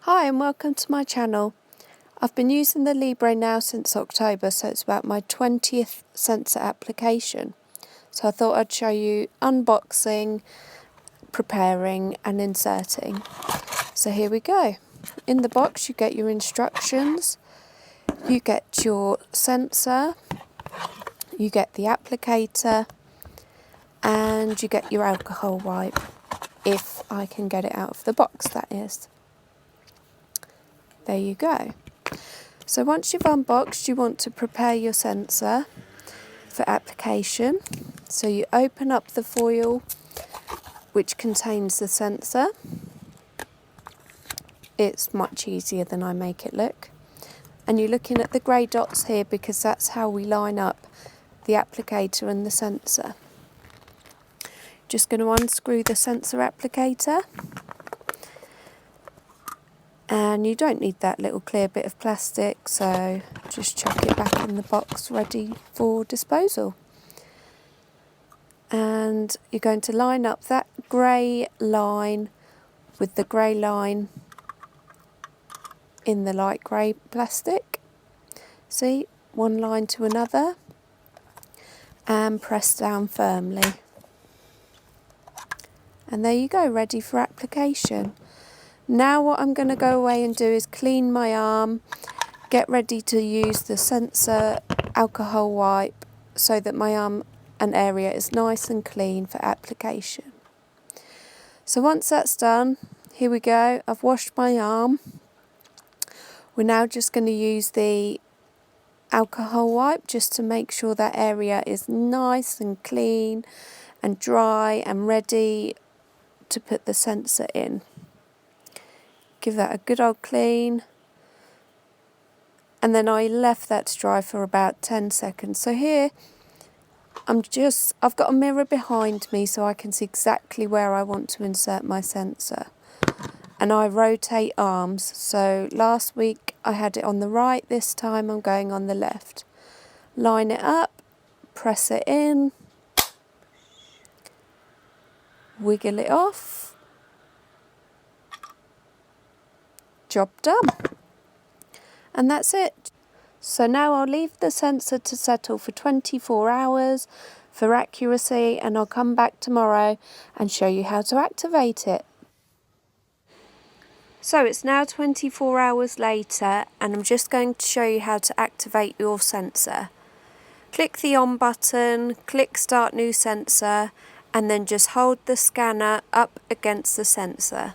Hi and welcome to my channel. I've been using the Libre now since October, so it's about my 20th sensor application. So I thought I'd show you unboxing, preparing and inserting. So here we go. In the box you get your instructions, you get your sensor, you get the applicator and you get your alcohol wipe, if I can get it out of the box, that is. There you go. So once you've unboxed, you want to prepare your sensor for application. So you open up the foil which contains the sensor. It's much easier than I make it look. And you're looking at the grey dots here because that's how we line up the applicator and the sensor. Just going to unscrew the sensor applicator. And you don't need that little clear bit of plastic, so just chuck it back in the box ready for disposal. And you're going to line up that grey line with the grey line in the light grey plastic. See, one line to another, and press down firmly. And there you go, ready for application. Now what I'm going to go away and do is clean my arm, get ready to use the sensor alcohol wipe so that my arm and area is nice and clean for application. So once that's done, here we go, I've washed my arm. We're now just going to use the alcohol wipe just to make sure that area is nice and clean and dry and ready to put the sensor in. Give that a good old clean, and then I left that to dry for about 10 seconds. So here I've got a mirror behind me so I can see exactly where I want to insert my sensor, and I rotate arms. So last week I had it on the right, this time I'm going on the left. Line it up, press it in, wiggle it off. Job done. And that's it. So now I'll leave the sensor to settle for 24 hours for accuracy, and I'll come back tomorrow and show you how to activate it. So it's now 24 hours later and I'm just going to show you how to activate your sensor. Click the on button, click start new sensor, and then just hold the scanner up against the sensor.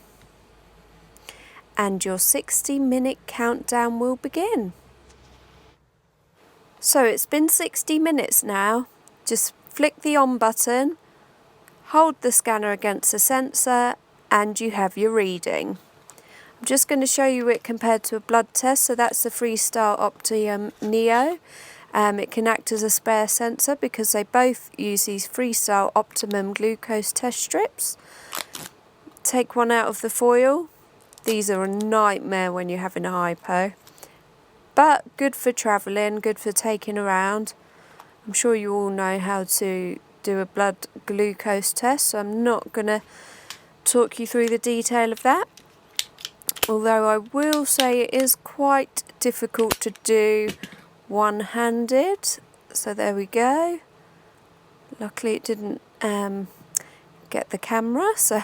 And your 60-minute countdown will begin. So it's been 60 minutes now. Just flick the on button, hold the scanner against the sensor, and you have your reading. I'm just going to show you it compared to a blood test. So that's the Freestyle Libre Neo. It can act as a spare sensor because they both use these Freestyle Optimum glucose test strips. Take one out of the foil. These are a nightmare when you're having a hypo, but good for travelling, good for taking around. I'm sure you all know how to do a blood glucose test, so I'm not going to talk you through the detail of that. Although I will say it is quite difficult to do one-handed. So there we go. Luckily it didn't get the camera, so...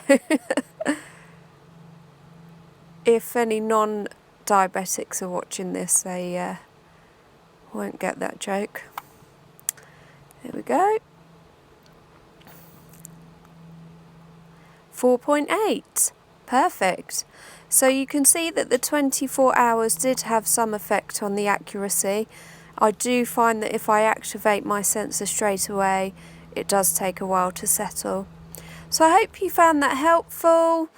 If any non-diabetics are watching this, they won't get that joke. There we go. 4.8. Perfect. So you can see that the 24 hours did have some effect on the accuracy. I do find that if I activate my sensor straight away, it does take a while to settle. So I hope you found that helpful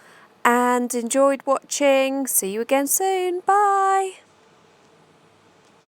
and enjoyed watching. See you again soon. Bye.